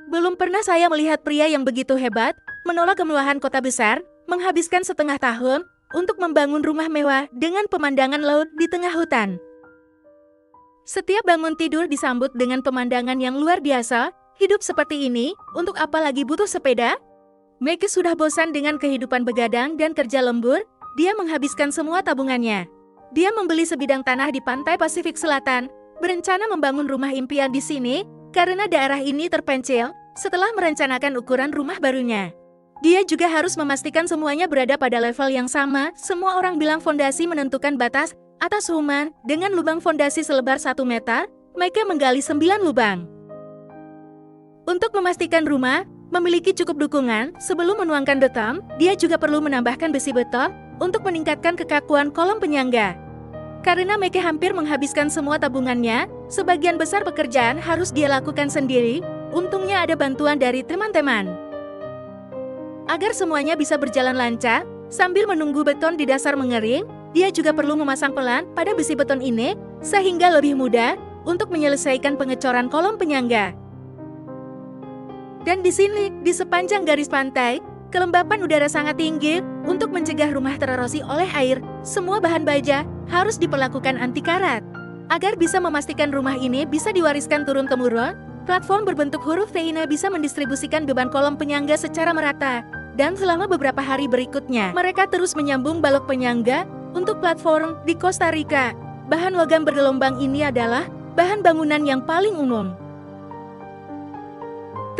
Belum pernah saya melihat pria yang begitu hebat, menolak kemewahan kota besar, menghabiskan setengah tahun, untuk membangun rumah mewah dengan pemandangan laut di tengah hutan. Setiap bangun tidur disambut dengan pemandangan yang luar biasa, hidup seperti ini, untuk apa lagi butuh sepeda? Meike sudah bosan dengan kehidupan begadang dan kerja lembur, dia menghabiskan semua tabungannya. Dia membeli sebidang tanah di pantai Pasifik Selatan, berencana membangun rumah impian di sini, karena daerah ini terpencil, setelah merencanakan ukuran rumah barunya. Dia juga harus memastikan semuanya berada pada level yang sama. Semua orang bilang fondasi menentukan batas atas rumah. Dengan lubang fondasi selebar 1 meter, Meike menggali 9 lubang. Untuk memastikan rumah memiliki cukup dukungan, sebelum menuangkan beton, dia juga perlu menambahkan besi beton untuk meningkatkan kekakuan kolom penyangga. Karena Meike hampir menghabiskan semua tabungannya, sebagian besar pekerjaan harus dia lakukan sendiri. Untungnya ada bantuan dari teman-teman. Agar semuanya bisa berjalan lancar, sambil menunggu beton di dasar mengering, dia juga perlu memasang pelan pada besi beton ini, sehingga lebih mudah untuk menyelesaikan pengecoran kolom penyangga. Dan di sini, di sepanjang garis pantai, kelembapan udara sangat tinggi. Untuk mencegah rumah tererosi oleh air, semua bahan baja harus diperlakukan anti karat. Agar bisa memastikan rumah ini bisa diwariskan turun-temurun, platform berbentuk huruf T ini bisa mendistribusikan beban kolom penyangga secara merata. Dan selama beberapa hari berikutnya, mereka terus menyambung balok penyangga untuk platform di Costa Rica. Bahan logam bergelombang ini adalah bahan bangunan yang paling umum.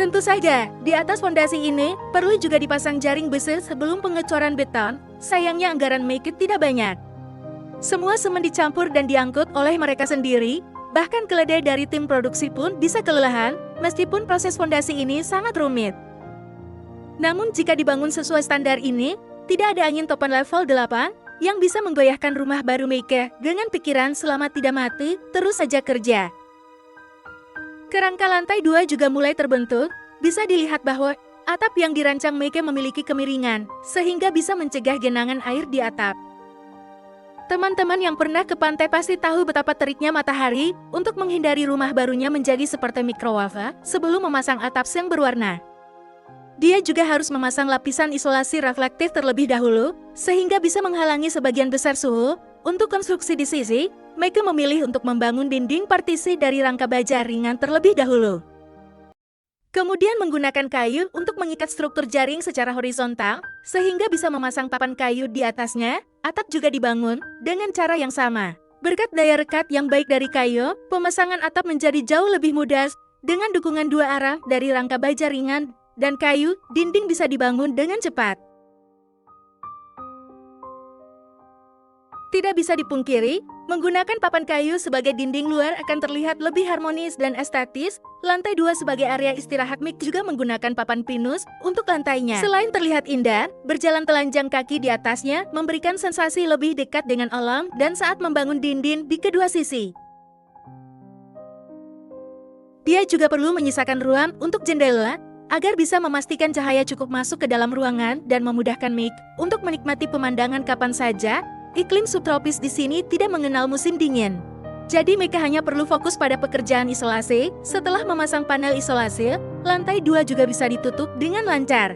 Tentu saja, di atas fondasi ini, perlu juga dipasang jaring besi sebelum pengecoran beton. Sayangnya anggaran Meike tidak banyak. Semua semen dicampur dan diangkut oleh mereka sendiri. Bahkan keledai dari tim produksi pun bisa kelelahan, meskipun proses fondasi ini sangat rumit. Namun jika dibangun sesuai standar ini, tidak ada angin topan level 8 yang bisa menggoyahkan rumah baru Meike dengan pikiran selamat tidak mati, terus saja kerja. Kerangka lantai 2 juga mulai terbentuk, bisa dilihat bahwa atap yang dirancang Meike memiliki kemiringan, sehingga bisa mencegah genangan air di atap. Teman-teman yang pernah ke pantai pasti tahu betapa teriknya matahari untuk menghindari rumah barunya menjadi seperti mikrowave sebelum memasang atap yang berwarna. Dia juga harus memasang lapisan isolasi reflektif terlebih dahulu, sehingga bisa menghalangi sebagian besar suhu. Untuk konstruksi di sisi, Meike memilih untuk membangun dinding partisi dari rangka baja ringan terlebih dahulu. Kemudian menggunakan kayu untuk mengikat struktur jaring secara horizontal, sehingga bisa memasang papan kayu di atasnya. Atap juga dibangun dengan cara yang sama. Berkat daya rekat yang baik dari kayu, pemasangan atap menjadi jauh lebih mudah. Dengan dukungan 2 arah dari rangka baja ringan dan kayu, dinding bisa dibangun dengan cepat. Tidak bisa dipungkiri, menggunakan papan kayu sebagai dinding luar akan terlihat lebih harmonis dan estetis. Lantai 2 sebagai area istirahat Meike juga menggunakan papan pinus untuk lantainya. Selain terlihat indah, berjalan telanjang kaki di atasnya memberikan sensasi lebih dekat dengan alam dan saat membangun dinding di kedua sisi. Dia juga perlu menyisakan ruang untuk jendela, agar bisa memastikan cahaya cukup masuk ke dalam ruangan dan memudahkan Meike untuk menikmati pemandangan kapan saja. Iklim subtropis di sini tidak mengenal musim dingin. Jadi Meike hanya perlu fokus pada pekerjaan isolasi. Setelah memasang panel isolasi, lantai 2 juga bisa ditutup dengan lancar.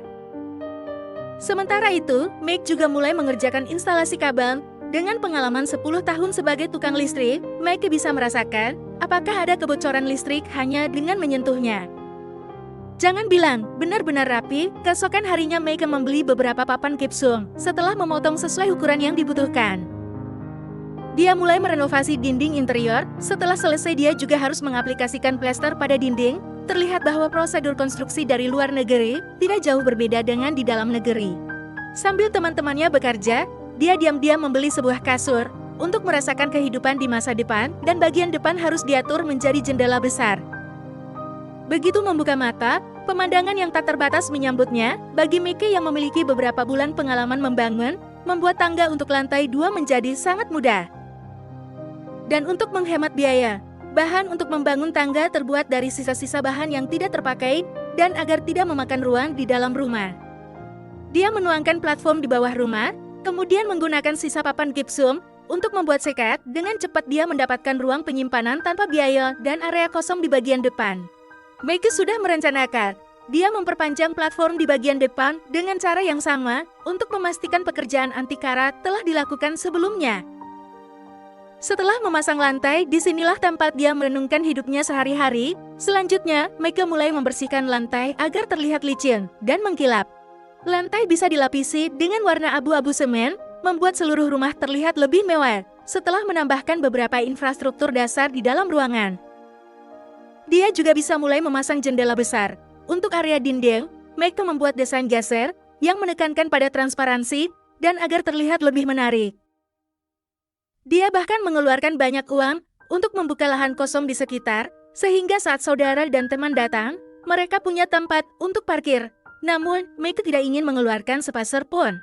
Sementara itu, Meike juga mulai mengerjakan instalasi kabel. Dengan pengalaman 10 tahun sebagai tukang listrik, Meike bisa merasakan apakah ada kebocoran listrik hanya dengan menyentuhnya. Jangan bilang, benar-benar rapi. Keesokan harinya Meike membeli beberapa papan gipsum setelah memotong sesuai ukuran yang dibutuhkan. Dia mulai merenovasi dinding interior. Setelah selesai dia juga harus mengaplikasikan plester pada dinding. Terlihat bahwa prosedur konstruksi dari luar negeri tidak jauh berbeda dengan di dalam negeri. Sambil teman-temannya bekerja, dia diam-diam membeli sebuah kasur untuk merasakan kehidupan di masa depan, dan bagian depan harus diatur menjadi jendela besar. Begitu membuka mata, pemandangan yang tak terbatas menyambutnya. Bagi Meike yang memiliki beberapa bulan pengalaman membangun, membuat tangga untuk lantai 2 menjadi sangat mudah. Dan untuk menghemat biaya, bahan untuk membangun tangga terbuat dari sisa-sisa bahan yang tidak terpakai, dan agar tidak memakan ruang di dalam rumah. Dia menuangkan platform di bawah rumah, kemudian menggunakan sisa papan gipsum untuk membuat sekat. Dengan cepat dia mendapatkan ruang penyimpanan tanpa biaya dan area kosong di bagian depan. Meike sudah merencanakan Dia memperpanjang platform di bagian depan dengan cara yang sama untuk memastikan pekerjaan anti karat telah dilakukan sebelumnya. Setelah memasang lantai, disinilah tempat dia merenungkan hidupnya sehari-hari. Selanjutnya, Meike mulai membersihkan lantai agar terlihat licin dan mengkilap. Lantai bisa dilapisi dengan warna abu-abu semen, membuat seluruh rumah terlihat lebih mewah, setelah menambahkan beberapa infrastruktur dasar di dalam ruangan. Dia juga bisa mulai memasang jendela besar. Untuk area dinding, Meike membuat desain geser yang menekankan pada transparansi dan agar terlihat lebih menarik. Dia bahkan mengeluarkan banyak uang untuk membuka lahan kosong di sekitar, sehingga saat saudara dan teman datang, mereka punya tempat untuk parkir. Namun, Meike tidak ingin mengeluarkan sepeser pun.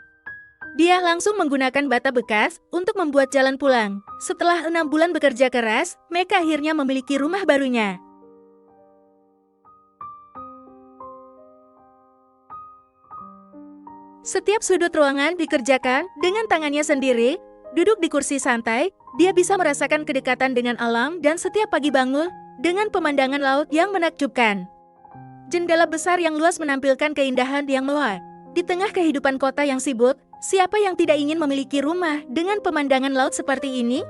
Dia langsung menggunakan bata bekas untuk membuat jalan pulang. Setelah 6 bulan bekerja keras, Meike akhirnya memiliki rumah barunya. Setiap sudut ruangan dikerjakan dengan tangannya sendiri. Duduk di kursi santai, dia bisa merasakan kedekatan dengan alam dan setiap pagi bangun dengan pemandangan laut yang menakjubkan. Jendela besar yang luas menampilkan keindahan yang mewah. Di tengah kehidupan kota yang sibuk, siapa yang tidak ingin memiliki rumah dengan pemandangan laut seperti ini?